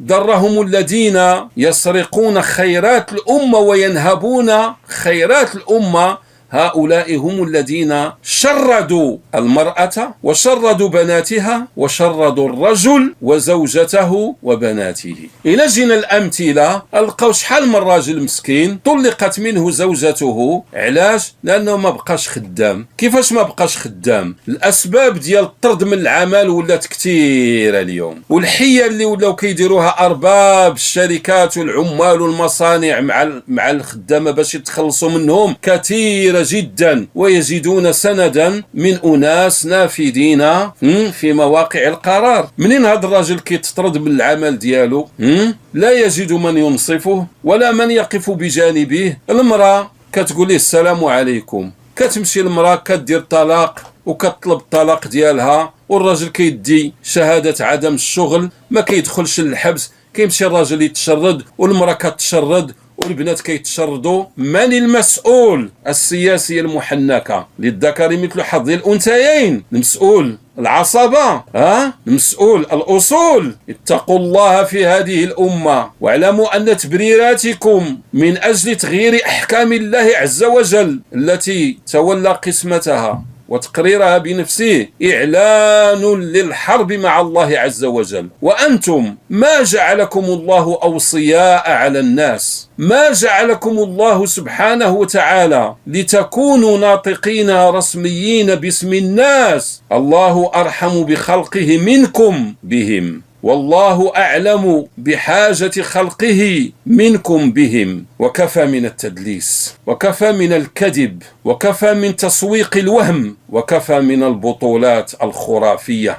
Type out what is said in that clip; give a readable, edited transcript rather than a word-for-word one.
ضرهم الذين يسرقون خيرات الأمة وينهبون خيرات الأمة، هؤلاء هم الذين شردوا المرأة وشردوا بناتها وشردوا الرجل وزوجته وبناته. إلى جينا الأمثلة ألقاو شحال من راجل مسكين طلقت منه زوجته، علاش؟ لأنه ما بقاش خدام. كيفاش ما بقاش خدام؟ الأسباب ديال الطرد من العمل ولات كثيرة اليوم، والحيل اللي ولاو كيديروها أرباب الشركات والعمال والمصانع مع الخدامة باش يتخلصوا منهم كثيرة جدا، ويجدون سندا من أناس نافذين في مواقع القرار. منين هذا الرجل كيتطرد من العمل ديالو؟ لا يجد من ينصفه ولا من يقف بجانبه. المرأة كتقول ليه السلام عليكم، كتمشي المرأة كدير طلاق وكتطلب الطلاق ديالها، والراجل كيدي شهادة عدم الشغل، ما كيدخلش للحبس، كيمشي الراجل يتشرد والمرأة كتشرد والبنات كيتشردوا. من المسؤول؟ السياسية المحنكة للذكر مثل حظ الأنثيين. المسؤول العصبة، المسؤول الأصول. اتقوا الله في هذه الأمة واعلموا أن تبريراتكم من أجل تغيير أحكام الله عز وجل التي تولى قسمتها وتقريرها بنفسه إعلان للحرب مع الله عز وجل. وأنتم ما جعلكم الله أوصياء على الناس، ما جعلكم الله سبحانه وتعالى لتكونوا ناطقين رسميين باسم الناس. الله أرحم بخلقه منكم بهم، والله أعلم بحاجة خلقه منكم بهم. وكفى من التدليس، وكفى من الكذب، وكفى من تسويق الوهم، وكفى من البطولات الخرافية.